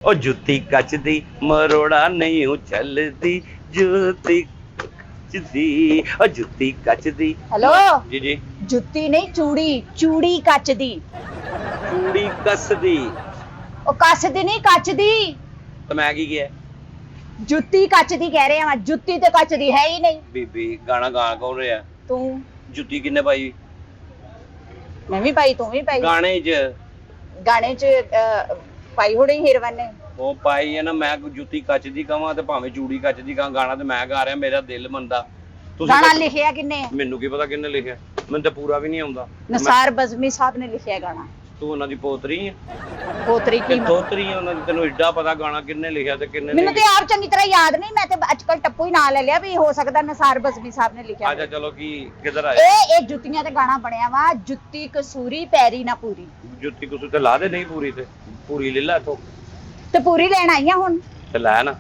ਉਹ ਜੁੱਤੀ ਕੱਚ ਦੀ ਮਰੋੜਾ ਨਹੀਂ ਚੱਲਦੀ ਜੁੱਤੀ ਕੱਚ ਦੀ ਉਹ ਜੁੱਤੀ ਕੱਚ ਦੀ। ਹੈਲੋ ਜੀ ਜੀ। ਜੁੱਤੀ ਨਹੀਂ ਚੂੜੀ, ਚੂੜੀ ਕੱਚ ਦੀ। ਚੂੜੀ ਕੱਸ ਦੀ। ਉਹ ਕੱਸ ਦੀ ਨਹੀਂ ਕੱਚ ਦੀ। ਤਾਂ ਮੈਂ ਕੀ ਕਿਹਾ? ਜੁੱਤੀ ਕੱਚ ਦੀ ਕਹਿ ਰਿਹਾ ਮੈਂ। ਜੁੱਤੀ ਤੇ ਕੱਚ ਦੀ ਹੈ ਹੀ ਨਹੀਂ। ਬੀਬੀ ਗਾਣਾ ਗਾ ਕੌਣ ਰਿਹਾ? ਤੂੰ। ਜੁੱਤੀ ਕਿੰਨੇ ਪਾਈ? ਮੈਂ ਵੀ ਪਾਈ, ਤੂੰ ਵੀ ਪਾਈ। ਗਾਣੇ 'ਚ ਗਾਣੇ 'ਚ ਪਾਈ ਹੋਣੀ ਹੀਰਵਨ ਨੇ। ਉਹ ਪਾਈ ਹੈ ਨਾ। ਮੈਂ ਜੁੱਤੀ ਕੱਚ ਦੀ ਕਵਾਂ ਤੇ ਭਾਵੇਂ ਚੂੜੀ ਕੱਚ ਦੀ ਕਹਾਂ, ਗਾਣਾ ਤੇ ਮੈਂ ਗਾ ਰਿਹਾ, ਮੇਰਾ ਦਿਲ ਮੰਨਦਾ। ਗਾਣਾ ਲਿਖਿਆ ਕਿੰਨੇ? ਮੈਨੂੰ ਕੀ ਪਤਾ ਕਿੰਨੇ ਲਿਖਿਆ, ਮੈਨੂੰ ਤਾਂ ਪੂਰਾ ਵੀ ਨਹੀਂ ਆਉਂਦਾ। ਨਸਾਰ ਬਜ਼ਮੀ ਸਾਹਿਬ ਨੇ ਲਿਖਿਆ ਗਾਣਾ। ਤੂੰ ਉਹਨਾਂ ਦੀ ਪੋਤਰੀ ਹੈ? ਪੋਤਰੀ ਕੀ ਦੋਤਰੀ ਹੈ ਉਹਨਾਂ ਦੀ। ਤੈਨੂੰ ਏਡਾ ਪਤਾ ਗਾਣਾ ਕਿੰਨੇ ਲਿਖਿਆ ਤੇ ਕਿੰਨੇ ਮੈਨੂੰ ਤੇ ਆਪ ਚੰਗੀ ਤਰ੍ਹਾਂ ਯਾਦ ਨਹੀਂ। ਮੈਂ ਤੇ ਅੱਜਕੱਲ ਟੱਪੂ ਹੀ ਨਾਂ ਲੈ ਲਿਆ ਵੀ ਹੋ ਸਕਦਾ ਨਸਾਰ ਬਜ਼ਮੀ ਸਾਹਿਬ ਨੇ ਲਿਖਿਆ। ਅੱਛਾ ਚਲੋ, ਕੀ ਕਿੱਧਰ ਆਏ? ਇਹ ਜੁੱਤੀਆਂ ਤੇ ਗਾਣਾ ਬਣਿਆ ਵਾ। ਜੁੱਤੀ ਕਸੂਰੀ ਪੈਰੀ ਨਾ ਪੂਰੀ। ਜੁੱਤੀ ਕੁਸੂ ਤੇ ਲਾ ਦੇ। ਨਹੀਂ ਪੂਰੀ ਤੇ ਪੂਰੀ ਲੈ ਲੈ ਇੱਥੋਂ ਤੇ ਪੂਰੀ ਲੈਣ ਆਈਆਂ ਹੁਣ ਤੇ ਲੈ ਨਾ।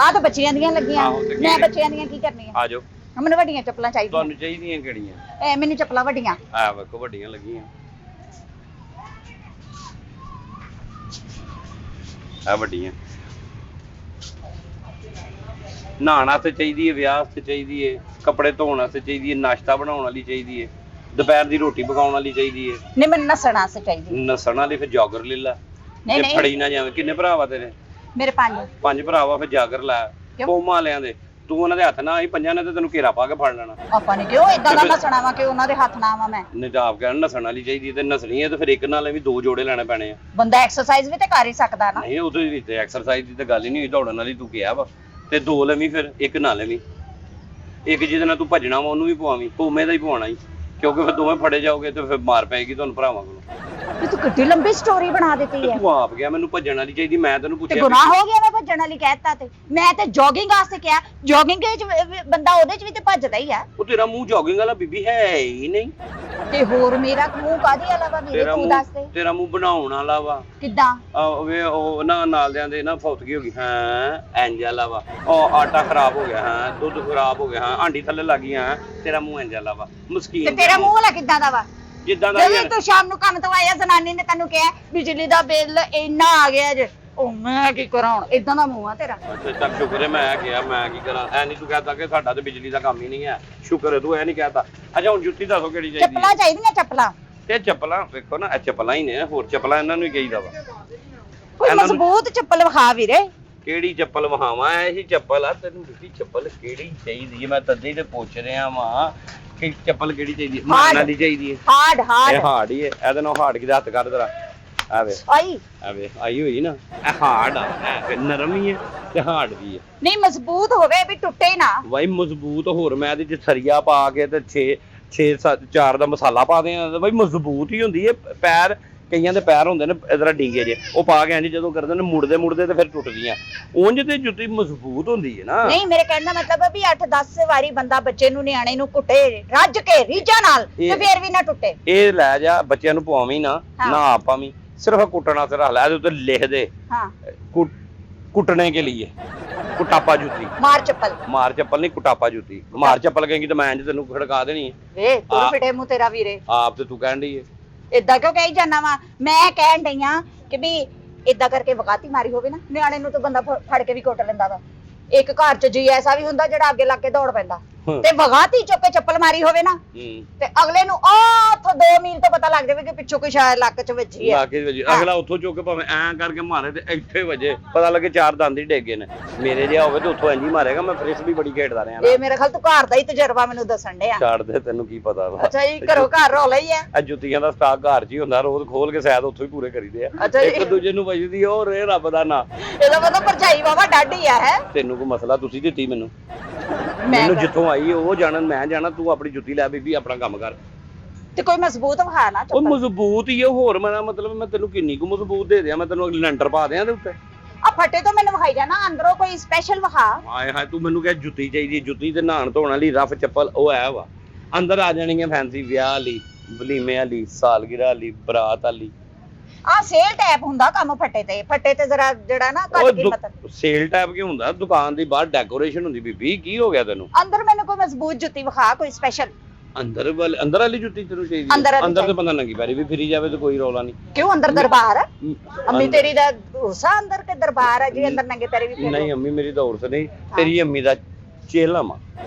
ਆਹ ਤਾਂ ਬੱਚਿਆਂ ਦੀਆਂ ਲੱਗੀਆਂ। ਆਹੋ ਤੇ ਮੈਂ ਬੱਚਿਆਂ ਦੀਆਂ ਕੀ ਕਰਨੀਆਂ? ਆ ਜਾਓ। ਮੈਨੂੰ ਵੱਡੀਆਂ ਚੱਪਲਾਂ ਚਾਹੀਦੀਆਂ। ਤੁਹਾਨੂੰ ਚਾਹੀਦੀਆਂ ਕਿਹੜੀਆਂ? ਮੈਨੂੰ ਚੱਪਲਾਂ ਵੱਡੀਆਂ। ਆ ਵੇਖੋ ਵੱਡੀਆਂ ਲੱਗੀਆਂ। ਆ ਵੱਡੀਆਂ। ਨਹਾਉਣ ਵਾਸਤੇ ਚਾਹੀਦੀ ਹੈ, ਵਿਆਹ ਵਾਸਤੇ ਚਾਹੀਦੀ ਹੈ, ਕੱਪੜੇ ਧੋਣ ਵਾਸਤੇ ਚਾਹੀਦੀ ਹੈ, ਨਾਸ਼ਤਾ ਬਣਾਉਣ ਵਾਲੀ ਚਾਹੀਦੀ ਹੈ, ਦੁਪਹਿਰ ਦੀ ਰੋਟੀ ਪਕਾਉਣ ਵਾਲੀ ਚਾਹੀਦੀ ਹੈ। ਨਹੀਂ ਮੈਨੂੰ ਨਸਣ ਵਾਸਤੇ ਚਾਹੀਦੀ। ਨਸਣ ਵਾਲੀ ਫਿਰ ਜਾਗਰ ਲੈ ਲੈ। ਨਹੀਂ ਤੇ ਫੜੀ ਨਾ ਜਾਵੇਂ। ਕਿੰਨੇ ਭਰਾ ਵਾ ਤੇਰੇ? ਮੇਰੇ 5। 5 ਭਰਾ ਵਾ, ਫਿਰ ਜਾਗਰ ਲੈ। ਕੋਮਾ ਲਿਆਂ ਦੇ। ਤੂੰ ਉਹਨਾਂ ਦੇ ਹੱਥ ਨਾ ਆਈ, ਪੰਜਾਂ ਨੇ ਤੇ ਤੈਨੂੰ ਘੇਰਾ ਪਾ ਕੇ ਫੜ ਲੈਣਾ। ਆਪਾਂ ਨੇ ਕਿਉਂ ਇਦਾਂ ਦਾ ਨਸਣਾ ਵਾ ਕਿ ਉਹਨਾਂ ਦੇ ਹੱਥ ਨਾ ਆਵਾਂ ਮੈਂ? ਨਹੀਂ ਤਾਂ ਆਪ ਕਹਿਣ ਨਸਣ ਵਾਲੀ ਚਾਹੀਦੀ ਤੇ ਨਸਣੀ ਹੈ ਤੇ ਫਿਰ ਇੱਕ ਨਾਲੇ ਵੀ 2 ਜੋੜੇ ਲੈਣੇ ਪੈਣੇ ਆ। ਬੰਦਾ ਐਕਸਰਸਾਈਜ਼ ਵੀ ਤੇ ਕਰ ਹੀ ਸਕਦਾ ਨਾ। ਨਹੀਂ ਉਹਦੇ ਵਿੱਚ ਐਕਸਰਸਾਈਜ਼ ਦੀ ਤਾਂ ਗੱਲ ਹੀ ਨਹੀਂ ਹੋਈ। ਦੌੜਨ ਵਾਲੀ ਤੂੰ ਕਿਹਾ ਵਾ ਤੇ 2 ਲੈਵੀਂ, ਫਿਰ ਇੱਕ ਨਾ ਲੈਵੀਂ। ਇੱਕ ਜਿਹਦੇ ਨਾਲ ਤੂੰ ਭੱਜਣਾ ਵਾ ਉਹਨੂੰ ਵੀ ਪਵਾਵੀਂ। ਭੂਮੇ ਦਾ ਹੀ ਪਵਾਉਣਾ ਹੀ, ਕਿਉਂਕਿ ਫਿਰ ਦੋਵੇਂ ਫੜੇ ਜਾਓਗੇ ਤੇ ਫਿਰ ਮਾਰ ਪਏਗੀ ਤੁਹਾਨੂੰ ਭਰਾਵਾਂ ਕੋਲੋਂ। ਤੂੰ ਕਿੱਡੀ ਲੰਬੀ ਸਟੋਰੀ ਬਣਾ ਦਿੱਤੀ ਹੈ। ਤੂੰ ਆਪ ਗਿਆ ਮੈਨੂੰ ਭੱਜਣ ਵਾਲੀ ਚਾਹੀਦੀ। ਮੈਂ ਤੈਨੂੰ ਤੇ ਪੁੱਛਿਆ ਗੁਨਾਹ ਹੋ ਗਿਆ ਮੈਂ ਭੱਜਣ ਵਾਲੀ ਕਹਿਤਾ ਤੇ। ਮੈਂ ਤੇ ਜੋਗਿੰਗ ਵਾਸਤੇ ਕਿਹਾ। ਜੋਗਿੰਗ ਵਿੱਚ ਬੰਦਾ ਉਹਦੇ 'ਚ ਵੀ ਤੇ ਭੱਜਦਾ ਹੀ ਆ। ਉਹ ਤੇਰਾ ਮੂੰਹ ਜੋਗਿੰਗ ਵਾਲਾ ਬੀਬੀ ਹੈ ਹੀ ਨਹੀਂ। ਤੇ ਹੋਰ ਮੇਰਾ ਮੂੰਹ ਕਾਹਦੇ ਵਾਲਾ ਵਾ? ਮੇਰੇ ਤੂੰ ਦੱਸ ਦੇ। ਤੇਰਾ ਮੂੰਹ ਬਣਾਉਣ ਵਾਲਾ ਵਾ। ਕਿੱਦਾਂ? ਉਹ ਨਾ ਨਾਲਦਿਆਂ ਦੇ ਨਾ ਫੌਤਗੀ ਹੋ ਗਈ। ਹਾਂ ਇੰਜ ਵਾਲਾ ਵਾ। ਉਹ ਆਟਾ ਖਰਾਬ ਹੋ ਗਿਆ। ਹਾਂ ਦੁੱਧ ਖਰਾਬ ਹੋ ਗਿਆ। ਹਾਂ ਆਂਡੀ ਥੱਲੇ ਲੱਗ ਗਈ। ਹਾਂ ਤੇਰਾ ਮੂੰਹ ਇੰਜ ਵਾਲਾ ਵਾ। ਤੇ ਮਸਕੀਨ ਤੇਰਾ ਮੂੰਹ ਵਾਲਾ ਕਿੱਦਾਂ ਦਾ ਵਾ? ਜਿੱਦਾਂ ਦਾ ਜਦੋਂ ਤੂੰ ਸ਼ਾਮ ਨੂੰ ਕੰਮ ਤੋਂ ਆਇਆ ਜ਼ਨਾਨੀ ਨੇ ਤੈਨੂੰ ਕਿਹਾ ਬਿਜਲੀ ਦਾ ਬਿੱਲ ਇੰਨਾ ਆ ਗਿਆ ਜੇ। ਉਹ ਮੈਂ ਕੀ ਕਰਾਂ ਹੁਣ? ਇਦਾਂ ਦਾ ਮੂੰਹ ਆ ਤੇਰਾ। ਅੱਛਾ ਚੱਲ ਸ਼ੁਕਰ ਹੈ ਮੈਂ ਕਿਹਾ ਮੈਂ ਕੀ ਕਰਾਂ। ਐ ਨਹੀਂ ਤੂੰ ਕਹਤਾ ਕਿ ਸਾਡਾ ਤੇ ਬਿਜਲੀ ਦਾ ਕੰਮ ਹੀ ਨਹੀਂ ਹੈ। ਸ਼ੁਕਰ ਹੈ ਤੂੰ ਐ ਨਹੀਂ ਕਹਤਾ। ਅੱਛਾ ਹੁਣ ਜੁੱਤੀ ਦੱਸੋ ਕਿਹੜੀ ਚਾਹੀਦੀ? ਚੱਪਲਾਂ ਚਾਹੀਦੀਆਂ ਚੱਪਲਾਂ। ਤੇ ਚੱਪਲਾਂ ਵੇਖੋ ਨਾ, ਇਹ ਚੱਪਲਾਂ ਹੀ ਨੇ। ਹੋਰ ਚੱਪਲਾਂ ਇਹਨਾਂ ਨੂੰ ਹੀ ਕਹੀਦਾ ਵਾ। ਕੋਈ ਮਜ਼ਬੂਤ ਚੱਪਲ ਵਿਖਾ ਵੀਰੇ। ਕਿਹੜੀ ਚੱਪਲ ਵਹਾਵਾਂ? ਇਹੀ ਚੱਪਲ ਆ। ਤੈਨੂੰ ਦਿੱਤੀ ਚੱਪਲ ਕਿਹੜੀ ਚਾਹੀਦੀ ਹੈ? ਮੈਂ ਤਦੇ ਤੇ ਪੁੱਛ ਰਿਹਾ ਵਾਂ ਕਿ ਚੱਪਲ ਕਿਹੜੀ ਚਾਹੀਦੀ ਹੈ। ਮਾਨਾ ਦੀ ਚਾਹੀਦੀ ਹੈ। ਹਾਰਡ ਇਹ ਹਾਰਡ ਹੀ ਹੈ। ਇਹਦੇ ਨਾਲ ਹਾਰਡ ਕਿਹਦੇ ਹੱਥ ਕਰ ਜਰਾ। ਆਵੇ ਆਵੇ ਆਈ ਹੋਈ ਨਾ। ਇਹ ਹਾਰਡ ਆ। ਇਹ ਨਰਮ ਹੀ ਹੈ ਤੇ ਹਾਰਡ ਵੀ ਹੈ। ਨਹੀਂ ਮਜ਼ਬੂਤ ਹੋਵੇ ਵੀ ਟੁੱਟੇ ਨਾ। ਬਾਈ ਮਜ਼ਬੂਤ ਹੋਰ ਮੈਂ ਇਹਦੇ ਚ ਸਰੀਆ ਪਾ ਕੇ ਤੇ 6-4 ਦਾ ਮਸਾਲਾ ਪਾ ਦਿਆਂ ਤੇ ਬਾਈ ਮਜ਼ਬੂਤ ਹੀ ਹੁੰਦੀ ਹੈ। ਪੈਰ ਕਈਆਂ ਦੇ ਪੈਰ ਹੁੰਦੇ ਨੇ ਇਧਰ ਡੀਂਗੇ ਜੇ, ਉਹ ਪਾ ਕੇ ਇੰਜ ਜਦੋਂ ਕਰਦੇ ਨੇ ਮੁੜਦੇ ਤੇ ਫਿਰ ਟੁੱਟਦੀਆਂ। ਉਂਝ ਤੇ ਜੁੱਤੀ ਮਜ਼ਬੂਤ ਹੁੰਦੀ ਹੈ ਨਾ। ਨਹੀਂ ਮੇਰੇ ਕਹਿਣ ਦਾ ਮਤਲਬ ਹੈ ਵੀ 8-10 ਵਾਰੀ ਬੰਦਾ ਬੱਚੇ ਨੂੰ ਨਿਆਣੇ ਨੂੰ ਕੁੱਟੇ ਰੱਜ ਕੇ ਰੀਝਾਂ ਨਾਲ ਤੇ ਫਿਰ ਵੀ ਨਾ ਟੁੱਟੇ। ਇਹ ਲੈ ਜਾ ਬੱਚਿਆਂ ਨੂੰ ਪਵਾਵੀਂ ਨਾ ਨਾ ਆਪਾਂ ਵੀ ਸਿਰਫ ਕੁੱਟਣਾ ਤੇ ਰੱਖ ਲੈ। ਇਹਦੇ ਉੱਤੇ ਲਿਖ ਦੇ ਹਾਂ ਕੁੱਟਣੇ ਕੇ ਲਈ ਕੁਟਾਪਾ ਜੁੱਤੀ। ਮਾਰ ਚੱਪਲ। ਮਾਰ ਚੱਪਲ ਨਹੀਂ ਕੁਟਾਪਾ ਜੁੱਤੀ। ਮਾਰ ਚੱਪਲ ਕਹੇਂਗੀ ਤਾਂ ਮੈਂ ਇੰਜ ਤੈਨੂੰ ਖੜਕਾ ਦੇਣੀ ਹੈ। ਵੇ ਤੂੰ ਫਿਟੇ ਮੂੰਹ ਤੇਰਾ ਵੀਰੇ। ਆਪ ਤੇ ਤੂੰ ਕਹਿਣ ਡਈ ਹੈ। ਇਦਾਂ ਕਿਉਂ ਕਹੀ ਜਾਨਾ ਵਾ? ਮੈਂ ਕਹਿਣ ਡਈ ਆ ਕਿ ਵੀ ਇਦਾਂ ਕਰਕੇ ਵਕਾਤੀ ਮਾਰੀ ਹੋਵੇ ਨਾ ਨਿਆਣੇ ਨੂੰ ਤਾਂ ਬੰਦਾ ਫੜ ਕੇ ਵੀ ਕੁੱਟ ਲੈਂਦਾ ਵਾ। ਇੱਕ ਘਰ 'ਚ ਜੀ ਐਸਾ ਵੀ ਹੁੰਦਾ ਜਿਹੜਾ ਅੱਗੇ ਲੱਗ ਕੇ ਦੌੜ ਪੈਂਦਾ। ਤੇ ਵਗਾਤੀ ਚੁੱਕ ਕੇ ਚੱਪਲ ਮਾਰੀ ਹੋਵੇ ਨਾ ਤੇ ਅਗਲੇ ਨੂੰ ਉੱਥੋਂ 2 ਮੀਲ ਤੋਂ ਪਤਾ ਲੱਗ ਜਾਵੇ ਕਿ ਪਿੱਛੋਂ ਕੋਈ ਸ਼ਾਇਦ ਲੱਕ 'ਚ ਵੱਜੀ ਹੈ। ਅਗਲਾ ਉੱਥੋਂ ਚੁੱਕ ਕੇ ਭਾਵੇਂ ਐਂ ਕਰਕੇ ਮਾਰੇ ਤੇ ਇੱਥੇ ਵੱਜੇ, ਪਤਾ ਲੱਗੇ 4 ਦੰਦ ਹੀ ਡੇਗੇ ਨੇ। ਮੇਰੇ ਜਿਹਾ ਹੋਵੇ ਤੇ ਉੱਥੋਂ ਇੰਜ ਹੀ ਮਾਰੇਗਾ। ਮੈਂ ਫ੍ਰਿਸ ਵੀ ਬੜੀ ਖੇਡਦਾ ਰਿਹਾ। ਇਹ ਮੇਰੇ ਖਿਆਲ ਤੂੰ ਘਰ ਦਾ ਹੀ ਤਜਰਬਾ ਮੈਨੂੰ ਦੱਸਣ ਡਿਆ। ਛੱਡ ਦੇ, ਤੈਨੂੰ ਕੀ ਪਤਾ ਵਾ। ਅੱਛਾ ਜੀ ਘਰੋਂ ਘਰ ਰੌਲਾ ਹੀ ਹੈ। ਇਹ ਜੁੱਤੀਆਂ ਦਾ ਸਟਾਕ ਘਰ 'ਚ ਹੀ ਹੁੰਦਾ। ਰੋਜ਼ ਖੋਲ ਕੇ ਸ਼ਾਇਦ ਉੱਥੋਂ ਹੀ ਪੂਰੇ ਕਰੀਦੇ ਆ। ਇੱਕ ਦੂਜੇ ਨੂੰ ਵੱਜਦੀ ਉਹ ਰੇ ਰੱਬ ਦਾ ਨਾਂ। ਇਹਦਾ ਮਤਲਬ ਭਰਜਾਈ ਬਾਬਾ ਡਾਢੀ ਆ ਹੈ। ਤੈਨੂੰ ਕੋਈ ਮਸਲਾ ਤੁਸੀਂ ਦਿੱਤੀ ਮੈਨੂੰ ਜਿੱਥੋਂ ਆਈ ਉਹ ਜਾਣਨ ਮੈਂ ਜਾਣਾ। ਤੂੰ ਆਪਣੀ ਜੁੱਤੀ ਲੈ ਬੀਬੀ, ਆਪਣਾ ਕੰਮ ਕਰ। ਤੇ ਕੋਈ ਮਜ਼ਬੂਤ ਵਿਖਾ ਨਾ। ਉਹ ਮਜ਼ਬੂਤ ਹੀ ਹੈ। ਹੋਰ ਮੇਰਾ ਮਤਲਬ ਮੈਂ ਤੈਨੂੰ ਕਿੰਨੀ ਕੁ ਮਜ਼ਬੂਤ ਦੇ ਦਿਆਂ? ਮੈਂ ਤੈਨੂੰ ਲੈਂਟਰ ਪਾ ਦਿਆਂ ਦੇ ਉੱਤੇ। ਆ ਫੱਟੇ ਤੋਂ ਮੈਨੂੰ ਵਿਖਾਈ ਜਾਣਾ, ਅੰਦਰੋਂ ਕੋਈ ਸਪੈਸ਼ਲ ਵਿਖਾ। ਹਾਏ ਹਾਏ ਤੂੰ ਮੈਨੂੰ ਕਹਿ ਜੁੱਤੀ ਚਾਹੀਦੀ। ਜੁੱਤੀ ਤੇ ਨਹਾਣ ਧੋਣ ਵਾਲੀ ਰਫ ਚੱਪਲ ਉਹ ਹੈ ਵਾ। ਅੰਦਰ ਆ ਜਾਣੀਆਂ ਫੈਂਸੀ ਵਿਆਹ ਵਾਲੀ, ਵਲੀਮੇ ਵਾਲੀ, ਸਾਲਗਿਰਾ ਵਾਲੀ, ਬਰਾਤ ਵਾਲੀ। ਆ ਸੇਲ ਟੈਪ ਹੁੰਦਾ ਕੰਮ ਫੱਟੇ ਤੇ ਜ਼ਰਾ ਜਿਹੜਾ ਨਾ ਘੱਟ ਕੀਮਤ। ਸੇਲ ਟੈਪ ਕੀ ਹੁੰਦਾ? ਦੁਕਾਨ ਦੀ ਬਾਹਰ ਡੈਕੋਰੇਸ਼ਨ ਹੁੰਦੀ। ਬੀਬੀ ਕੀ ਹੋ ਗਿਆ ਤੈਨੂੰ? ਅੰਦਰ ਮੈਨੂੰ ਕੋਈ ਮਜ਼ਬੂਤ ਜੁੱਤੀ ਵਿਖਾ, ਕੋਈ ਸਪੈਸ਼ਲ। ਅੰਦਰ ਵਾਲੀ ਜੁੱਤੀ ਤੈਨੂੰ ਚਾਹੀਦੀ ਅੰਦਰ ਵਾਲੀ ਅੰਦਰ ਤੇ ਬੰਦਾ ਨੰਗੀ ਪੈਰੀ ਵੀ ਫਿਰੀ ਜਾਵੇ ਤੇ ਕੋਈ ਰੌਲਾ ਨਹੀਂ। ਕਿਉਂ ਅੰਦਰ ਦਰਬਾਰ ਹੈ? ਅੰਮੀ ਤੇਰੀ ਦਾ ਉਸਾ ਅੰਦਰ ਤੇ ਦਰਬਾਰ ਹੈ ਜੀ, ਅੰਦਰ ਨੰਗੇ ਪੈਰੀ ਵੀ ਫਿਰ ਨਹੀਂ ਅੰਮੀ ਮੇਰੀ ਤਾਂ ਉਰਸ ਨਹੀਂ, ਤੇਰੀ ਅੰਮੀ ਦਾ ਚੇਲਾ ਮਾ।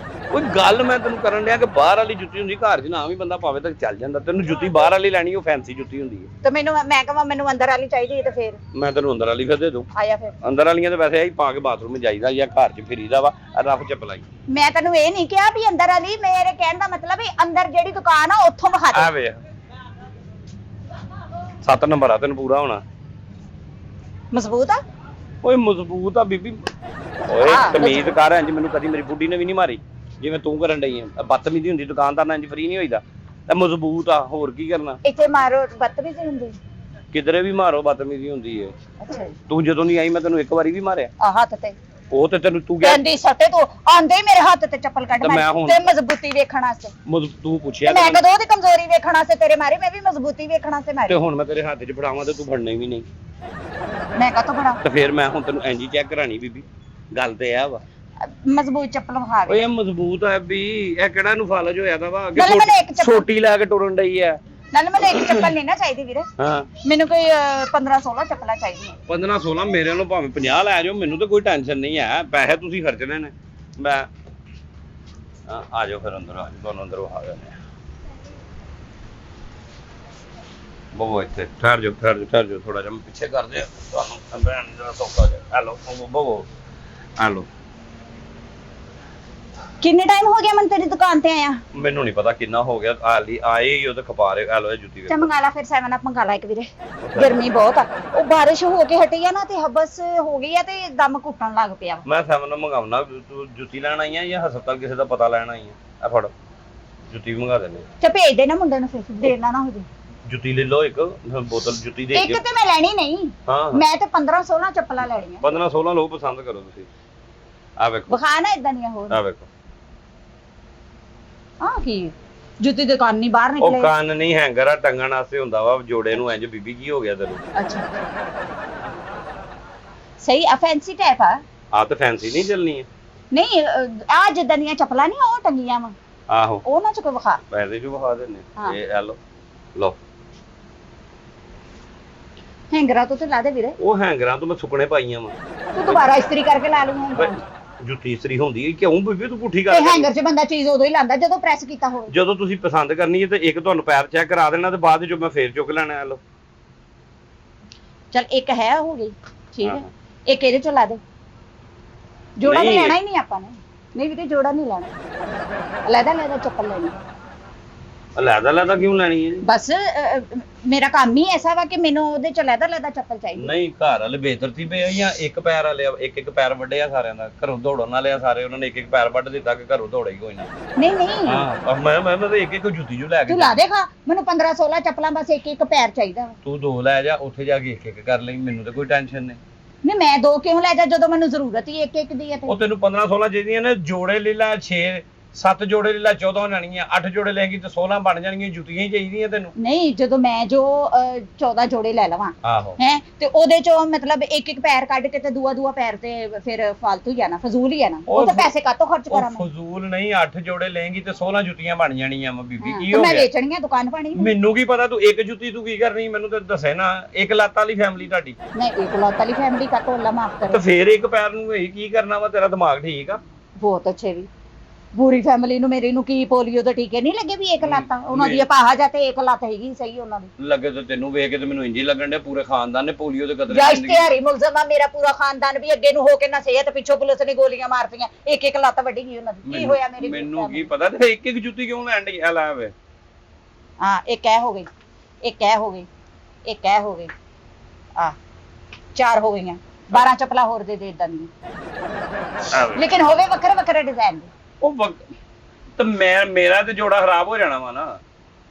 ਕੋਈ ਗੱਲ ਮੈਂ ਤੈਨੂੰ ਕਰਨ ਡਿਆ ਕਿ ਬਾਹਰ ਵਾਲੀ ਜੁੱਤੀ ਹੁੰਦੀ, ਘਰ 'ਚ ਨਾ ਵੀ ਬੰਦਾ ਪਾਵੇ ਤਾਂ ਚੱਲ ਜਾਂਦਾ। ਤੈਨੂੰ ਜੁੱਤੀ ਬਾਹਰ ਵਾਲੀ ਲੈਣੀ, ਉਹ ਫੈਂਸੀ ਜੁੱਤੀ ਹੁੰਦੀ ਹੈ। ਤੇ ਮੈਂ ਕਹਾਂ ਮੈਨੂੰ ਅੰਦਰ ਵਾਲੀ ਚਾਹੀਦੀ ਹੈ ਤੇ ਫਿਰ ਮੈਂ ਤੈਨੂੰ ਅੰਦਰ ਵਾਲੀ ਫਿਰ ਦੇ ਦੂੰ। ਆਇਆ ਫਿਰ ਅੰਦਰ ਵਾਲੀਆਂ ਤਾਂ ਵੈਸੇ ਹੀ ਪਾ ਕੇ ਬਾਥਰੂਮ ਜਾਈਦਾ ਜਾਂ ਘਰ 'ਚ ਫਿਰੀਦਾ ਵਾ, ਰਫ ਚੱਪਲਾਈ। ਮੈਂ ਤੈਨੂੰ ਇਹ ਨਹੀਂ ਕਿਹਾ ਵੀ ਅੰਦਰ ਵਾਲੀ, ਮੇਰੇ ਕਹਿਣ ਦਾ ਮਤਲਬ ਵੀ ਅੰਦਰ ਜਿਹੜੀ ਦੁਕਾਨ ਆ ਉੱਥੋਂ ਵਿਖਾ ਦੇ। ਆ ਵੇ 7 ਨੰਬਰ ਆ, ਤੈਨੂੰ ਪੂਰਾ ਹੋਣਾ। ਮਜ਼ਬੂਤ ਆ ਓਏ ਮਜ਼ਬੂਤ ਆ ਬੀਬੀ। ਓਏ ਤਮੀਜ਼ ਕਰ, ਇੰਜ ਮੈਨੂੰ ਕਦੀ ਮੇਰੀ ਬੁੱਢੀ ਨੇ ਵੀ ਨਹੀਂ ਮਾਰੀ ਜਿਵੇਂ ਤੂੰ ਕਰਨ ਡਈ ਆ। ਬਦਤਮੀਜ਼ੀ ਹੁੰਦੀ ਦੁਕਾਨਦਾਰ ਨਾਲ, ਇੰਜ ਫਰੀ ਨਹੀਂ ਹੋਈਦਾ। ਤੇ ਮਜ਼ਬੂਤ ਆ, ਹੋਰ ਕੀ ਕਰਨਾ। ਇੱਥੇ ਮਾਰੋ ਬਦਤਮੀਜ਼ੀ ਹੁੰਦੀ, ਕਿਧਰੇ ਵੀ ਮਾਰੋ ਬਦਤਮੀਜ਼ੀ ਹੁੰਦੀ ਹੈ। ਅੱਛਾ ਜੀ। ਤੂੰ ਜਦੋਂ ਨਹੀਂ ਆਈ ਮੈਂ ਤੈਨੂੰ ਇੱਕ ਵਾਰੀ ਵੀ ਮਾਰਿਆ। ਆ ਹੱਥ ਤੇ ਉਹ ਤੇ ਤੈਨੂੰ ਤੂੰ ਗਿਆ ਕਹਿੰਦੀ ਸੱਟੇ ਤੋਂ ਆਂਦੇ ਹੀ ਮੇਰੇ ਹੱਥ ਤੇ ਚੱਪਲ ਕੱਢ ਤੇ ਮਾਰੀ ਮੈਂ ਹੁਣ- ਤੇ ਮਜ਼ਬੂਤੀ ਵੇਖਣ ਵਾਸਤੇ। ਤੂੰ ਪੁੱਛਿਆ ਤੇ ਮੈਂ ਕਦੋਂ ਉਹਦੀ ਕਮਜ਼ੋਰੀ ਵੇਖਣ ਵਾਸਤੇ ਤੇਰੇ ਮਾਰੇ, ਮੈਂ ਵੀ ਮਜ਼ਬੂਤੀ ਵੇਖਣ ਵਾਸਤੇ ਤੇ ਮਾਰੀ। ਹੁਣ ਮੈਂ ਤੇਰੇ ਹੱਥ 'ਚ ਫੜਾਵਾਂ ਤੇ ਤੂੰ ਫੜਨਾ ਵੀ ਨਹੀਂ। ਮੈਂ ਕਾਹਤੋਂ ਫੜਾ? ਤੇ ਫਿਰ ਮੈਂ ਹੁਣ ਤੈਨੂੰ ਇੰਜ ਹੀ ਚੈੱਕ ਕਰਾਣੀ ਬੀਬੀ। ਗੱਲ ਤੇ ਇਹ ਵਾ। ਮਜ਼ਬੂਤ ਚੱਪਲ ਵਿਖਾ ਓਏ ਦੇ। ਇਹ ਮਜ਼ਬੂਤ ਆ ਵੀ, ਇਹ ਕਿਹੜਾ ਨੂੰ ਫਾਲਜ ਹੋਇਆ ਦਾ ਵਾ। ਨਾਲੇ ਮੈਨੂੰ ਇੱਕ ਚੱਪਲ- ਛੋਟੀ ਲੈ ਕੇ ਟੁਰਨ ਡਈ ਆ। ਨਾਲੇ ਮੈਨੂੰ ਇੱਕ ਚੱਪਲ ਨਹੀਂ ਨਾ ਚਾਹੀਦੀ ਵੀਰੇ, ਹਾਂ ਮੈਨੂੰ ਕੋਈ 15-16 ਚੱਪਲਾਂ ਚਾਹੀਦੀਆਂ। 15-16 ਮੇਰੇ ਵੱਲੋਂ ਭਾਵੇਂ 50 ਲੈ ਜਾਓ, ਮੈਨੂੰ ਤਾਂ ਕੋਈ ਟੈਨਸ਼ਨ ਨਹੀਂ ਹੈ। ਪੈਸੇ ਤੁਸੀਂ ਖਰਚਣੇ ਨੇ। ਮੈਂ ਆ ਜਾਓ ਫਿਰ ਅੰਦਰ, ਆ ਜਾਓ, ਤੁਹਾਨੂੰ ਅੰਦਰ ਵਹਾ ਦਿੰਦੇ ਆ। ਬਵੋ ਇੱਥੇ ਠਹਿਰ ਜਾਓ ਥੋੜਾ ਜਿਹਾ, ਮੈਂ ਪਿੱਛੇ ਕਰਦੇ ਆ ਤੁਹਾਨੂੰ ਬੈਣ ਜਰਾ ਸੌਖਾ ਜਾ। ਹੈਲੋ ਬਵੋ, ਹੈਲੋ। ਕਿੰਨੇ ਟਾਈਮ ਹੋ ਗਿਆ ਮੈਂ ਤੇਰੀ ਦੁਕਾਨ ਤੇ ਆਇਆ? ਮੈਨੂੰ ਨਹੀਂ ਪਤਾ ਕਿੰਨਾ ਹੋ ਗਿਆ, ਆਏ ਹੀ ਉਹ ਤੇ ਖਪਾ ਰਹੇ। ਹੈਲੋ ਇਹ ਜੁੱਤੀ ਚਾ ਮੰਗਾ ਲਾ ਫਿਰ 7 ਅਪ ਮੰਗਾ ਲਾ ਇੱਕ ਵੀਰੇ, ਗਰਮੀ ਬਹੁਤ ਆ। ਉਹ ਬਾਰਿਸ਼ ਹੋ ਕੇ ਹਟੀ ਆ ਨਾ ਤੇ ਹਬਸ ਹੋ ਗਈ ਆ ਤੇ ਦਮ ਘੁੱਟਣ ਲੱਗ ਪਿਆ। ਮੈਂ 7 ਮੰਗਾਉਣਾ। ਤੂੰ ਜੁੱਤੀ ਲੈਣ ਆਈ ਆ ਜਾਂ ਹਸਪਤਾਲ ਕਿਸੇ ਦਾ ਪਤਾ ਲੈਣ ਆਈ ਆ? ਫੜ ਜੁੱਤੀ ਮੰਗਾ ਦਿੰਦੇ। ਚਾ ਭੇਜ ਦੇ ਨਾ ਮੁੰਡੇ ਨੂੰ, ਫਿਰ ਦੇਣਾ ਨਾ ਹੋ ਜੇ। ਜੁੱਤੀ ਲੈ ਲਓ, ਇੱਕ ਬੋਤਲ ਜੁੱਤੀ ਦੇ ਇੱਕ ਤੇ ਮੈਂ ਲੈਣੀ ਨਹੀਂ, ਹਾਂ ਮੈਂ ਤੇ 15-16 ਚੱਪਲਾਂ ਲੈਣੀਆਂ। 15-16 ਲਓ, ਪਸੰਦ ਕਰੋ ਤੁਸੀਂ। ਆ ਵੇਖੋ, ਵਿਖਾ ਨਾ ਇਦਾਂ ਦੀਆਂ ਹੋਰ। ਆ ਵੇਖੋ। ਆ ਕੀ ਜੁੱਤੀ ਦੁਕਾਨ ਨਹੀਂ ਬਾਹਰ ਉਹ ਨਿਕਲੇ? ਕੰਨ ਨਹੀਂ, ਹੈਂਗਰ ਆ, ਟੰਗਣ ਵਾਸਤੇ ਹੁੰਦਾ ਵਾ ਜੋੜੇ ਨੂੰ। ਇੰਜ ਬੀਬੀ ਕੀ ਹੋ ਗਿਆ ਤੈਨੂੰ? ਅੱਛਾ ਸਹੀ ਆ, ਫੈਂਸੀ ਟਾਈਪ ਆ। ਆ ਤਾਂ ਫੈਂਸੀ ਨਹੀਂ ਚੱਲਣੀ ਹੈ। ਨਹੀਂ ਆ ਜਿੱਦਾਂ ਦੀਆਂ ਚੱਪਲਾਂ ਨਹੀਂ ਉਹ ਟੰਗੀਆਂ ਵਾ, ਆਹੋ ਉਹਨਾਂ ਚ ਕੋਈ ਵਿਖਾ। ਪੈਸੇ ਜੋ ਵਿਖਾ ਦਿੰਨੇ। ਹਾਂ। ਇਹ ਲਓ ਲਓ। ਹੈਂਗਰਾਂ ਤੋਂ ਤੇ ਲਾ ਦੇ ਵੀਰੇ, ਉਹ ਹੈਂਗਰਾਂ ਤੋਂ ਮੈਂ ਸੁੱਕਣੇ ਪਾਈਆਂ ਵਾ। ਤੂੰ ਦੁਬਾਰਾ ਇਸਤਰੀ ਕਰਕੇ ਲਾ ਲੂੰਗਾ। ਜੁੱਤੀ ਇਸਤਰੀ ਹੁੰਦੀ ਹੈ ਕਿਉਂ ਬੀਬੀ? ਤੂੰ ਪੁੱਠੀ ਤੇ ਕਰ ਹੈਂਗਰ 'ਚ ਬੰਦਾ ਚੀਜ਼ ਉਦੋਂ ਹੀ ਲਾਂਦਾ ਜਦੋਂ ਪ੍ਰੈਸ ਕੀਤਾ ਹੋਵੇ। ਜਦੋਂ ਤੁਸੀਂ ਪਸੰਦ ਕਰਨੀ ਹੈ ਤੇ ਇੱਕ ਤੁਹਾਨੂੰ ਪੈਰ ਚੈੱਕ ਕਰਾ ਦੇਣਾ ਤੇ ਬਾਅਦ ਵਿੱਚ ਮੈਂ ਫੇਰ ਚੁੱਕ ਲੈਣਾ। ਲਓ ਚਲ ਇੱਕ ਹੈ ਹੋ ਗਈ, ਠੀਕ ਹੈ। ਇੱਕ ਇਹਦੇ 'ਚ ਲਾ ਦੇ। ਜੋੜਾ ਤਾਂ ਲੈਣਾ ਹੀ ਨਹੀਂ ਆਪਾਂ ਨੇ। ਨਹੀਂ ਵੀਰੇ ਜੋੜਾ ਨਹੀਂ ਲੈਣਾ, ਲੈਦਾ ਚੱਪਲ ਲੈਣੀ। ਲੈਦਾ ਕਿਉਂ ਲੈਣੀ ਹੈ? ਬਸ ਮੇਰਾ ਕੰਮ ਹੀ ਐਸਾ ਵਾ ਕਿ ਮੈਨੂੰ ਉਹਦੇ 'ਚ ਲੈਦਾ ਚੱਪਲ ਚਾਹੀਦੀ। ਨਹੀਂ ਘਰ ਵਾਲੇ ਬੇਤਰਤੀ ਪਏ ਆ ਜਾਂ ਇੱਕ ਪੈਰ ਵਾਲੇ ਇੱਕ ਪੈਰ ਵੱਢਿਆ ਸਾਰਿਆਂ ਦਾ? ਘਰੋਂ ਦੌੜਨ ਵਾਲੇ ਆ ਸਾਰੇ, ਉਹਨਾਂ ਨੇ ਇੱਕ ਪੈਰ ਵੱਢ ਦਿੱਤਾ ਕਿ ਘਰੋਂ ਦੌੜੇ ਹੀ ਕੋਈ ਨਾ। ਨਹੀਂ ਹਾਂ ਮੈਂ ਤਾਂ ਇੱਕ ਜੁੱਤੀ ਜੋ ਲੈ ਕੇ ਤੂੰ ਲਾ ਦੇਗਾ। ਮੈਨੂੰ 15-16 ਚੱਪਲਾਂ ਬਸ ਇੱਕ ਪੈਰ ਚਾਹੀਦਾ ਵਾ। ਤੂੰ 2 ਲੈ ਜਾ, ਉੱਥੇ ਜਾ ਕੇ ਇੱਕ ਕਰ ਲਈ, ਮੈਨੂੰ ਤਾਂ ਕੋਈ ਟੈਨਸ਼ਨ ਨਹੀਂ। ਨਹੀਂ ਮੈਂ 2 ਕਿਉਂ ਲੈ ਜਾ ਜਦੋਂ ਮੈਨੂੰ ਜ਼ਰੂਰਤ ਹੀ ਇੱਕ ਦੀ ਹੈ ਤੇ। ਉਹ ਤੈਨੂੰ 15-16 ਚਾਹੀਦੀਆਂ ਨੇ, ਜੋੜੇ ਲੈ ਲਾ 6-7 ਜੋੜੇ ਲੈ ਲਾ 14 ਹੋ ਜਾਣਗੀਆਂ, 8 ਜੋੜੇ ਲੈਂਗੀ ਤੇ 16 ਬਣ ਜਾਣਗੀਆਂ। ਜੁੱਤੀਆਂ ਹੀ ਚਾਹੀਦੀਆਂ ਤੈਨੂੰ? ਨਹੀਂ ਜਦੋਂ ਮੈਂ ਜੋ 14 ਜੋੜੇ ਲੈ ਲਵਾਂ ਆਹੋ ਹੈ ਤੇ ਉਹਦੇ ਚੋਂ ਮਤਲਬ ਇੱਕ ਪੈਰ ਕੱਢ ਕੇ ਤੇ ਦੂਆ ਪੈਰ ਤੇ ਫਿਰ ਫालतू ਹੀ ਆ ਨਾ, ਫਜ਼ੂਲ ਹੀ ਆ ਨਾ। ਉਹ ਤਾਂ ਪੈਸੇ ਕਾਤੋਂ ਖਰਚ ਕਰਾਂ ਮੈਂ? ਫਜ਼ੂਲ ਨਹੀਂ, 8 ਜੋੜੇ ਲੈਂਗੀ ਤੇ 16 ਜੁੱਤੀਆਂ ਬਣ ਜਾਣੀਆਂ। ਬੀਬੀ ਕੀ ਤੇ ਹੋ ਮੈਂ ਗਿਆ? ਵੇਚਣੀਆਂ ਦੁਕਾਨ ਪਾਣੀ। ਮੈਨੂੰ ਕੀ ਪਤਾ ਤੂੰ ਇੱਕ ਜੁੱਤੀ ਤੂੰ ਕੀ ਕਰਨੀ, ਮੈਨੂੰ ਤਾਂ ਦੱਸੇ ਨਾ। ਇੱਕ ਲੱਤ ਵਾਲੀ ਫੈਮਿਲੀ ਤੁਹਾਡੀ? ਨਹੀਂ ਇੱਕ ਲੱਤ ਵਾਲੀ ਫੈਮਿਲੀ ਕਾ ਤੋਂ ਅੱਲਾ ਮਾਫ ਤੇ ਕਰੇ। ਫੇਰ ਇੱਕ ਪੈਰ ਨੂੰ ਇਹ ਕੀ ਕਰਨਾ ਵਾ? ਤੇਰਾ ਦਿਮਾਗ ਠੀਕ ਆ? ਬਹੁਤ ਅੱਛੇ ਵੀ ਬੁਰੀ ਫੈਮਿਲੀ ਨੂੰ ਮੇਰੀ ਨੂੰ ਕੀ ਪੋਲੀਓ ਦੇ ਟੀਕੇ ਨਹੀਂ ਲੱਗੇ ਵੀ ਇੱਕ ਲੱਤ ਉਹਨਾਂ ਦੀ ਪਾਹਾ ਜਾ ਤੇ ਇੱਕ ਲੱਤ ਹੈਗੀ ਸਹੀ ਉਹਨਾਂ ਦੀ। ਲੱਗੇ ਤੇ ਤੈਨੂੰ ਵੇਖ ਕੇ ਤੇ ਮੈਨੂੰ ਇੰਜ ਹੀ ਲੱਗਣ ਡਿਆ ਪੂਰੇ ਖਾਨਦਾਨ ਨੇ ਪੋਲੀਓ ਦੇ ਕਤਰੇ ਜਾਂ ਇਸ਼ਤਿਹਾਰੀ ਮੁਲਜ਼ਮ ਆ ਮੇਰਾ ਪੂਰਾ ਖਾਨਦਾਨ ਵੀ, ਅੱਗੇ ਨੂੰ ਹੋ ਕੇ ਨਾ ਸਿਹਤ ਪਿੱਛੋਂ ਪੁਲਿਸ ਨੇ ਗੋਲੀਆਂ ਮਾਰਤੀਆਂ, ਇੱਕ ਲੱਤ ਵੱਢੀ ਗਈ ਉਹਨਾਂ ਦੀ। ਕੀ ਹੋਇਆ ਮੇਰੀ? ਮੈਨੂੰ ਕੀ ਪਤਾ ਤੇ ਇੱਕ ਜੁੱਤੀ ਕਿਉਂ ਲੈਣ ਡਈ? ਆ ਲੈ ਵੇ। ਹਾਂ ਇੱਕ ਐ ਹੋ ਗਈ, ਇੱਕ ਐ ਹੋ ਗਈ, ਇੱਕ ਐ ਹੋ ਗਈ, ਆ 4 ਹੋ ਗਈਆਂ। 12 ਚੱਪਲਾਂ ਹੋਰ ਦੇ ਇਦਾਂ ਦੀਆਂ, ਲੇਕਿਨ ਹੋਵੇ ਵੱਖਰੇ ਡਿਜ਼ਾਈਨ ਦੀ। ਉਹ ਤੇ ਮੇਰਾ ਤੇ ਜੋੜਾ ਖਰਾਬ ਹੋ ਜਾਣਾ ਵਾ ਨਾ।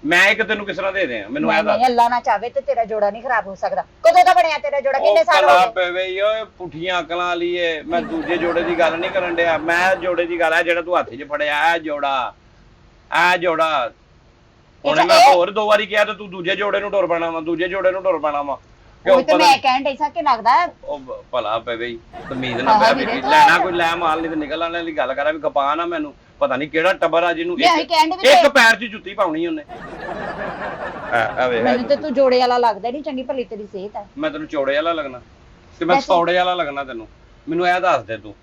ਮੈਂ ਇੱਕ ਤੈਨੂੰ ਕਿਸ ਤਰ੍ਹਾਂ ਦੇ ਦਿਆਂ? ਮੈਨੂੰ ਇਹ ਦੱਸ। ਨਹੀਂ ਅੱਲਾ ਨਾ ਚਾਹਵੇ ਤੇ ਤੇਰਾ ਜੋੜਾ ਨਹੀਂ ਖਰਾਬ ਹੋ ਸਕਦਾ। ਕਦੋਂ ਦਾ ਬਣਿਆ ਤੇਰਾ ਜੋੜਾ? ਕਿੰਨੇ ਸਾਲ ਹੋ ਗਏ? ਪਵੇ ਓਏ ਪੁੱਠੀਆਂ ਅਕਲਾਂ ਵਾਲੀਏ। ਮੈਂ ਦੂਜੇ ਜੋੜੇ ਦੀ ਗੱਲ ਨਹੀਂ ਕਰਨ ਡਿਆ, ਮੈਂ ਜੋੜੇ ਦੀ ਗੱਲ ਆ ਜਿਹੜਾ ਤੂੰ ਹੱਥ 'ਚ ਫੜਿਆ। ਇਹ ਜੋੜਾ ਹੁਣ ਮੈਂ ਹੋਰ 2 ਵਾਰੀ ਕਿਹਾ ਤੇ ਤੂੰ ਦੂਜੇ ਜੋੜੇ ਨੂੰ ਟੁਰ ਪੈਣਾ ਵਾ, ਦੂਜੇ ਜੋੜੇ ਨੂੰ ਟੁਰ ਪੈਣਾ ਵਾ। ਉਹ ਤੇ ਮੈਂ ਕਹਿਣ ਡਈ ਸਾਂ ਕਿ ਲੱਗਦਾ ਉਹ ਭਲਾ ਪਵੇ ਹੀ ਤਮੀਜ਼ ਨਾ ਪੈ ਬੀਬੀ ਲੈਣਾ ਕੋਈ ਲੈ ਮਾਲ ਨਹੀਂ ਤੇ ਨਿਕਲ ਆਣ ਵਾਲੀ ਗੱਲ ਕਰਾਂ ਵੀ ਕਪਾਹ ਨਾ ਮੈਨੂੰ ਪਤਾ ਨਹੀਂ ਕਿਹੜਾ ਟੱਬਰ ਆ ਜਿਹਨੂੰ ਇੱਕ ਪੈਰ 'ਚ ਜੁੱਤੀ ਪਾਉਣੀ ਉਹਨੇ ਮੈਨੂੰ ਤੇ ਤੂੰ ਜੋੜੇ ਵਾਲਾ ਲੱਗਦਾ ਨਹੀਂ ਚੰਗੀ ਭਲੀ ਤੇਰੀ ਸਿਹਤ ਹੈ ਮੈਂ ਤੈਨੂੰ ਚੌੜੇ ਵਾਲਾ ਲੱਗਣਾ ਤੇ ਮੈਂ ਸੌੜੇ ਵਾਲਾ ਲੱਗਣਾ ਤੈਨੂੰ ਮੈਨੂੰ ਇਹ ਦੱਸ ਦੇ ਤੂੰ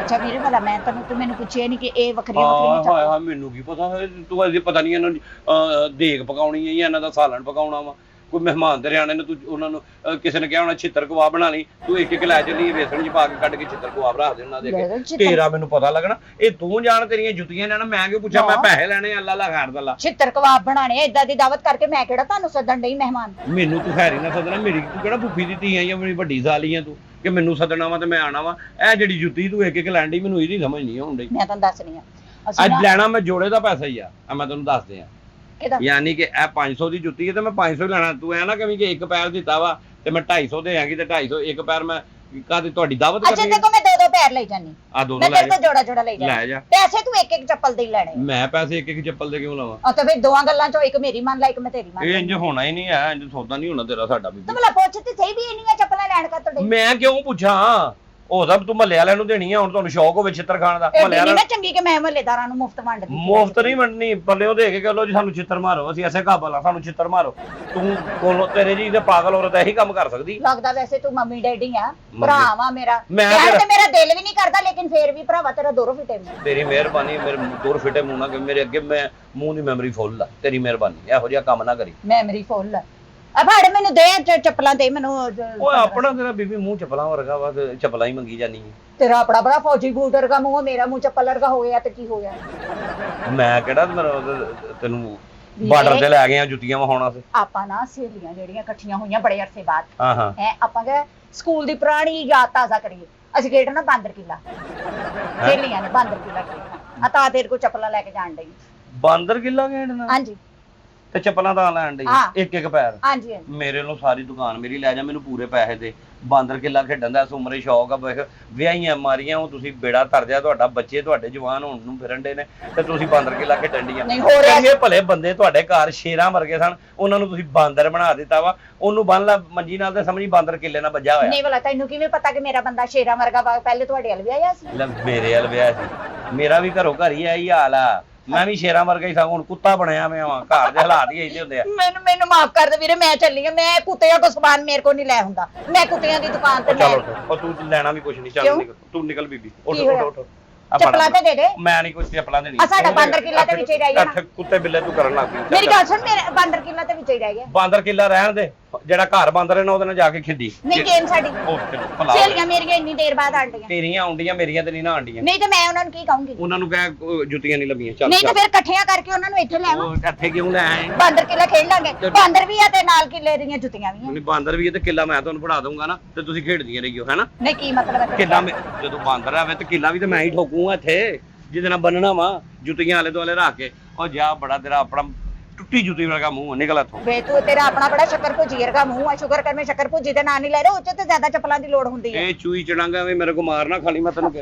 ਅੱਛਾ ਵੀਰੇ ਭਲਾ ਮੈਂ ਤੂੰ ਮੈਨੂੰ ਪੁੱਛਿਆ ਨਹੀਂ ਕਿ ਇਹ ਵੱਖਰੀਆਂ ਹਾਂ ਮੈਨੂੰ ਕੀ ਪਤਾ ਤੂੰ ਅਜੇ ਪਤਾ ਨਹੀਂ ਇਹਨਾਂ ਨੂੰ ਦੇਗ ਪਕਾਉਣੀ ਹੈ ਜਾਂ ਇਹਨਾਂ ਦਾ ਸਾਲਣ ਪਕਾਉਣਾ ਵਾ ਕੋਈ ਮਹਿਮਾਨ ਤੇਰੇ ਆਣੇ ਨੇ ਤੂੰ ਉਹਨਾਂ ਨੂੰ ਕਿਸੇ ਨੇ ਕਿਹਾ ਹੋਣਾ ਛਿੱਤਰ ਕਬਾਬ ਬਣਾ ਲਈ ਤੂੰ ਇੱਕ ਇੱਕ ਲੈ ਚੱਲੀ ਵੇਸਣ 'ਚ ਪਾ ਕੇ ਕੱਢ ਕੇ ਛਿੱਤਰ ਕਬਾਬ ਰੱਖ ਦੇ ਉਹਨਾਂ ਦੇ ਤੇਰਾ ਮੈਨੂੰ ਪਤਾ ਲੱਗਣਾ ਇਹ ਤੂੰ ਜਾਣ ਤੇਰੀਆਂ ਜੁੱਤੀਆਂ ਨੇ ਨਾ ਮੈਂ ਕਿਉਂ ਪੁੱਛਾਂ ਮੈਂ ਪੈਸੇ ਲੈਣੇ ਅੱਲਾ ਲਾ ਖਾਣ ਦਾ ਲਾ ਛਿੱਤਰ ਕਬਾਬ ਬਣਾਣੇ ਏਦਾਂ ਦੀ ਦਾਵਤ ਕਰਕੇ ਮੈਂ ਕਿਹੜਾ ਤੁਹਾਨੂੰ ਸੱਦਣ ਡਈ ਮਹਿਮਾਨ ਮੈਨੂੰ ਤੂੰ ਖੈਰੀ ਨਾ ਸੱਦਣਾ ਮੇਰੀ ਤੂੰ ਕਿਹੜਾ ਭੁੱਫੀ ਦੀ ਧੀ ਆ ਜਾਂ ਮੇਰੀ ਵੱਡੀ ਸਾਲੀ ਆ ਤੂੰ ਕਿ ਮੈਨੂੰ ਸੱਦਣਾ ਵਾ ਤੇ ਮੈਂ ਆਣਾ ਵਾ ਇਹ ਜਿਹੜੀ ਜੁੱਤੀ ਤੂੰ ਇੱਕ ਇੱਕ ਲੈਣ ਡਈ ਮੈਨੂੰ ਇਹਦੀ ਸਮਝ ਨਹੀਂ ਆਉਣ ਡਈ ਮੈਂ ਤੁਹਾਨੂੰ ਦੱਸਣੀ ਆ ਅੱਜ ਲੈਣਾ ਮੈਂ ਜੋੜੇ ਦਾ ਪੈਸਾ ਹੀ ਆ ਮੈਂ ਤੈਨੂੰ ਦੱਸਦੇ ਆ ਯਾਨੀ ਕਿ ਇਹ 500 ਦੀ ਜੁੱਤੀ ਹੈ ਤੇ ਮੈਂ 500 ਹੀ ਲੈਣਾ ਤੂੰ ਐ ਨਾ ਕਵੀਂ ਕਿ ਇੱਕ ਪੈਰ ਦਿੱਤਾ ਵਾ ਤੇ ਮੈਂ 250 ਦੇਾਂਗੀ ਤੇ 250 ਇੱਕ ਪੈਰ ਮੈਂ ਕਾਹਦੀ ਤੁਹਾਡੀ ਦਾਵਤ ਕਰਨੀ ਅੱਛਾ ਦੇਖੋ ਮੈਂ ਦੋ ਪੈਰ ਲਈ ਜਾਨੀ ਆ ਦੋ ਮੈਂ ਤੇਰੇ ਤੋਂ ਜੋੜਾ ਲੈ ਜਾ ਪੈਸੇ ਤੂੰ ਇੱਕ ਇੱਕ ਚੱਪਲ ਦੇ ਹੀ ਲੈਣੇ ਮੈਂ ਪੈਸੇ ਇੱਕ ਇੱਕ ਚੱਪਲ ਦੇ ਕਿਉਂ ਲਾਵਾਂ ਆ ਤਾਂ ਫਿਰ ਦੋਆਂ ਗੱਲਾਂ ਚੋਂ ਇੱਕ ਮੇਰੀ ਮੰਨ ਲੈ ਇੱਕ ਮੈਂ ਤੇਰੀ ਮੰਨ ਇਹ ਇੰਜ ਹੋਣਾ ਹੀ ਨਹੀਂ ਹੈ ਇੰਜ ਸੌਦਾ ਨਹੀਂ ਹੋਣਾ ਤੇਰਾ ਸਾਡਾ ਵੀ ਤੂੰ ਭਲਾ ਪੁੱਛ ਤੇ ਸਹੀ ਵੀ ਇੰਨੀਆਂ ਚੱਪਲਾਂ ਲੈਣ ਕਾ ਤੁਹਾਡੇ ਮੈਂ ਕਿਉਂ ਪੁੱਛਾਂ ਉਹਦਾ ਤੂੰ ਮਹੱਲੇ ਵਾਲਿਆਂ ਨੂੰ ਦੇਣੀ ਆ ਹੁਣ ਤੁਹਾਨੂੰ ਸ਼ੌਕ ਹੋਵੇ ਛਿੱਤਰ ਖਾਣ ਦਾ ਮਹੱਲੇ ਵਾਲਿਆਂ ਨੂੰ ਚੰਗੀ ਕਿ ਮੈਂ ਮਹੱਲੇਦਾਰਾਂ ਨੂੰ ਮੁਫਤ ਵੰਡ ਦਿੱਤੀ ਮੁਫਤ ਨਹੀਂ ਵੰਡਣੀ ਪੱਲਿਓ ਦੇ ਕੇ ਕਹੋ ਜੀ ਸਾਨੂੰ ਛਿੱਤਰ ਮਾਰੋ ਅਸੀਂ ਐਸੇ ਕਾਬਲ ਆ ਸਾਨੂੰ ਛਿੱਤਰ ਮਾਰੋ ਤੂੰ ਕੋਲੋਂ ਤੇਰੇ ਜੀ ਤੇ ਪਾਗਲ ਔਰਤ ਇਹੀ ਕੰਮ ਕਰ ਸਕਦੀ ਲੱਗਦਾ ਵੈਸੇ ਤੂੰ ਮੰਮੀ ਡੈਡੀ ਆ ਭਰਾ ਵਾ ਮੇਰਾ ਤੇ ਮੇਰਾ ਦਿਲ ਵੀ ਨਹੀਂ ਕਰਦਾ ਲੇਕਿਨ ਫੇਰ ਵੀ ਭਰਾਵਾ ਤੇਰਾ ਦੂਰੋਂ ਫਿੱਟੇ ਮੂੰਹ ਤੇਰੀ ਮਿਹਰਬਾਨੀ ਮੇਰੇ ਦੂਰ ਫਿੱਟੇ ਮੂੰਹ ਨਾ ਕਿ ਮੇਰੇ ਅੱਗੇ ਮੈਂ ਮੂੰਹ ਦੀ ਮੈਮਰੀ ਫੁੱਲ ਆ ਤੇਰੀ ਮਿਹਰਬਾਨੀ ਇਹੋ ਜਿਹਾ ਕੰਮ ਨਾ ਕਰੀ ਮੈਮਰੀ ਫੁੱਲ ਆ ਫੜ ਮੈਨੂੰ ਦੇ ਚੱਪਲਾਂ ਦੇ ਮੈਨੂੰ ਓਏ ਆਪਣਾ ਤੇਰਾ ਬੀਬੀ ਮੂੰਹ ਚੱਪਲਾਂ ਵਰਗਾ ਵਾ ਤੇ ਚੱਪਲਾਂ ਹੀ ਮੰਗੀ ਜਾਨੀ ਤੇਰਾ ਆਪਣਾ ਬੜਾ ਫੌਜੀ ਬੂਟ ਵਰਗਾ ਮੂੰਹ ਮੇਰਾ ਮੂੰਹ ਚੱਪਲ ਵਰਗਾ ਹੋ ਗਿਆ ਤੇ ਕੀ ਹੋ ਗਿਆ ਮੈਂ ਕਿਹੜਾ ਤੈਨੂੰ ਬਾਰਡਰ ਤੇ ਲੈ ਗਏ ਆ ਜੁੱਤੀਆਂ ਵਹਾਉਣਾ ਸੀ ਆਪਾਂ ਨਾ ਸਹੇਲੀਆਂ ਜਿਹੜੀਆਂ ਇਕੱਠੀਆਂ ਹੋਈਆਂ ਬੜੇ ਅਰਸੇ ਬਾਅਦ ਹਾਂ ਹੈ ਆਪਾਂ ਕਿ ਸਕੂਲ ਦੀ ਪੁਰਾਣੀ ਯਾਦ ਤਾਜ਼ਾ ਕਰੀਏ ਅਸੀਂ ਖੇਡਣਾ ਬਾਂਦਰ ਕਿੱਲਾ ਸਹੇਲੀਆਂ ਨੇ ਬਾਂਦਰ ਕਿੱਲਾ ਖੇਡਣਾ ਆ ਤਾਂ ਤੇਰੇ ਕੋਲ ਚੱਪਲਾਂ ਲੈ ਕੇ ਜਾਣ ਡਈ ਬਾਂਦਰ ਕਿੱਲਾ ਖੇਡਣਾ ਹਾਂਜੀ ਤੇ ਚੱਪਲਾਂ ਤਾਂ ਲੈਣ ਡਈ ਇੱਕ ਇੱਕ ਪੈਰ ਹਾਂਜੀ ਮੇਰੇ ਨੂੰ ਸਾਰੀ ਦੁਕਾਨ ਮੇਰੀ ਲੈ ਜਾ ਮੈਨੂੰ ਪੂਰੇ ਪੈਸੇ ਦੇ ਬਾਂਦਰ ਕਿੱਲਾ ਖੇਡਣ ਦਾ ਇਸ ਉਮਰੇ ਸ਼ੌਕ ਆ ਵਿਆਹੀਆਂ ਮਾਰੀਆਂ ਉਹ ਤੁਸੀਂ ਬੇੜਾ ਧਰ ਦਿਆ ਤੁਹਾਡਾ ਬੱਚੇ ਤੁਹਾਡੇ ਜਵਾਨ ਹੋਣ ਨੂੰ ਫਿਰਨ ਦੇ ਨੇ ਤੇ ਤੁਸੀਂ ਬਾਂਦਰ ਕਿੱਲਾ ਖੇਡਣ ਡੀਆਂ ਚੰਗੇ ਭਲੇ ਬੰਦੇ ਤੁਹਾਡੇ ਘਰ ਸ਼ੇਰਾਂ ਵਰਗੇ ਸਨ ਉਹਨਾਂ ਨੂੰ ਤੁਸੀਂ ਬਾਂਦਰ ਬਣਾ ਦਿੱਤਾ ਵਾ ਉਹਨੂੰ ਬੰਨ ਲਾ ਮੰਜੀ ਨਾਲ ਤੇ ਸਮਝੀ ਬਾਂਦਰ ਕਿੱਲੇ ਨਾਲ ਵੱਜਾ ਹੋਇਆ ਨਹੀਂ ਭਲਾ ਤੈਨੂੰ ਕਿਵੇਂ ਪਤਾ ਕਿ ਮੇਰਾ ਬੰਦਾ ਸ਼ੇਰਾਂ ਵਰਗਾ ਪਹਿਲੇ ਤੁਹਾਡੇ ਵੱਲ ਵਿਆਹਿਆ ਸੀ ਲੈ ਮੇਰੇ ਵੱਲ ਵਿਆਹ ਸੀ ਮੇਰਾ ਵੀ ਘਰੋਂ ਘਰ ਹੀ ਇਹੀ ਹਾਲ ਆ ਮੈਂ ਵੀ ਸ਼ੇਰਾਂ ਵਰਗਾ ਹੀ ਸਾਂ ਹੁਣ ਕੁੱਤਾ ਬਣਿਆ ਮੈਂ ਘਰ ਦੇ ਹਾਲਾਤ ਹੀ ਇਹਦੇ ਹੁੰਦੇ ਆ ਮੈਨੂੰ ਮਾਫ ਕਰ ਦੇ ਵੀਰੇ ਮੈਂ ਚੱਲੀ ਆ ਮੈਂ ਕੁੱਤਿਆਂ ਕੋ ਸਮਾਨ ਮੇਰੇ ਕੋ ਨਹੀਂ ਲੈ ਹੁੰਦਾ ਮੈਂ ਕੁੱਤਿਆਂ ਦੀ ਦੁਕਾਨ ਤੇ ਚਲੋ ਤੂੰ ਲੈਣਾ ਵੀ ਕੁਝ ਨਹੀਂ ਚੱਲ ਤੂੰ ਨਿਕਲ ਬੀਬੀ ਉੱਠ ਚੱਪਲਾਂ ਤੇ ਦੇ ਦੇ ਮੈਂ ਨਹੀਂ ਕੋਈ ਚੱਪਲਾਂ ਦੇਣੀ ਸਾਡਾ ਬਾਂਦਰ ਕਿੱਲਾ ਤੇ ਵਿੱਚ ਹੀ ਰਹਿ ਗਿਆ ਕੁੱਤੇ ਬਿੱਲੇ ਤੂੰ ਕਰਨ ਲੱਗ ਪਈ ਮੇਰੀ ਗੱਲ ਸੁਣ ਮੇਰੇ ਬਾਂਦਰ ਕਿੱਲਾ ਤੇ ਵਿੱਚ ਹੀ ਰਹਿ ਗਿਆ ਬਾਂਦਰ ਕਿੱਲਾ ਰਹਿਣ ਦੇ ਜਿਹੜਾ ਘਰ ਬਾਂਦਰ ਹੈ ਨਾ ਉਹਦੇ ਨਾਲ ਜਾ ਕੇ ਖਿੱਦੀ ਨਹੀਂ ਗੇਮ ਸਾਡੀ ਉਹ ਚਲੋ ਭਲਾ ਸਹੇਲੀਆਂ ਮੇਰੀਆਂ ਇੰਨੀ ਦੇਰ ਬਾਅਦ ਆਂਡੀਆਂ ਤੇਰੀਆਂ ਆਉਂਦੀਆਂ ਮੇਰੀਆਂ ਤੇ ਨਹੀਂ ਨਾ ਆਂਡੀਆਂ ਨਹੀਂ ਤੇ ਮੈਂ ਉਹਨਾਂ ਨੂੰ ਕੀ ਕਹੂੰਗੀ ਉਹਨਾਂ ਨੂੰ ਕਹਿ ਜੁੱਤੀਆਂ ਨਹੀਂ ਲੱਭੀਆਂ ਚੱਲ ਨਹੀਂ ਤੇ ਫਿਰ ਇਕੱਠਿਆਂ ਕਰਕੇ ਉਹਨਾਂ ਨੂੰ ਇੱਥੇ ਲੈ ਆਵਾਂ ਇੱਥੇ ਕਿਉਂ ਲੈ ਆਏ ਬਾਂਦਰ ਕਿੱਲਾ ਖੇਡ ਲਾਂਗੇ ਬਾਂਦਰ ਵੀ ਆ ਤੇ ਨਾਲ ਕਿੱਲੇ ਦੀਆਂ ਜੁੱਤੀਆਂ ਵੀ ਆ ਨਹੀਂ ਬਾਂਦਰ ਵੀ ਹੈ ਤੇ ਕਿੱਲਾ ਮੈਂ ਤੁਹਾਨੂੰ ਪੜਾ ਦਊਂਗਾ ਨਾ ਤੇ ਤੁਸੀਂ ਖੇਡਦੀਆਂ ਰਹੀਓ ਹੈਨਾ ਨਹੀਂ ਕੀ ਮਤਲਬ ਹੈ ਕਿੱਲਾ ਜਦੋਂ ਬਾਂਦਰ ਆਵੇ ਤੇ ਕਿੱਲਾ ਵੀ ਤੇ ਮੈਂ ਹੀ ਠੋਕੂਗਾ ਇੱਥੇ ਜਿਹਦੇ ਨਾਲ ਬੰਨਣਾ ਵਾ ਜੁੱਤੀਆਂ ਆਲੇ ਦੁਆਲੇ ਰੱਖ ਕੇ ਉਹ ਜਾ ਬੜਾ ਤੇਰਾ ਆਪਣਾ ਟੁੱਟੀ ਜੁੱਤੀ ਵਰਗਾ ਮੂੰਹ ਨਿਕਲ ਇੱਥੋਂ ਵੇ ਤੂੰ ਤੇਰਾ ਆਪਣਾ ਬੜਾ ਸ਼ੱਕਰ ਭੁੱਜੀ ਵਰਗਾ ਮੂੰਹ ਆ ਸ਼ੁਕਰ ਕਰ ਮੈਂ ਸ਼ੱਕਰ ਭੁੱਜੀ ਦੇ ਨਾਂ ਨਹੀਂ ਲੈ ਰਿਹਾ ਉੱਚ ਤੇ ਜ਼ਿਆਦਾ ਚੱਪਲਾਂ ਦੀ ਲੋੜ ਹੁੰਦੀ ਹੈ ਇਹ ਚੂਈ ਚੜਾਂਗਾ ਵੀ ਮੇਰੇ ਕੋ ਮਾਰ ਨਾ ਖਾਲੀ ਮੈਂ ਤੈਨੂੰ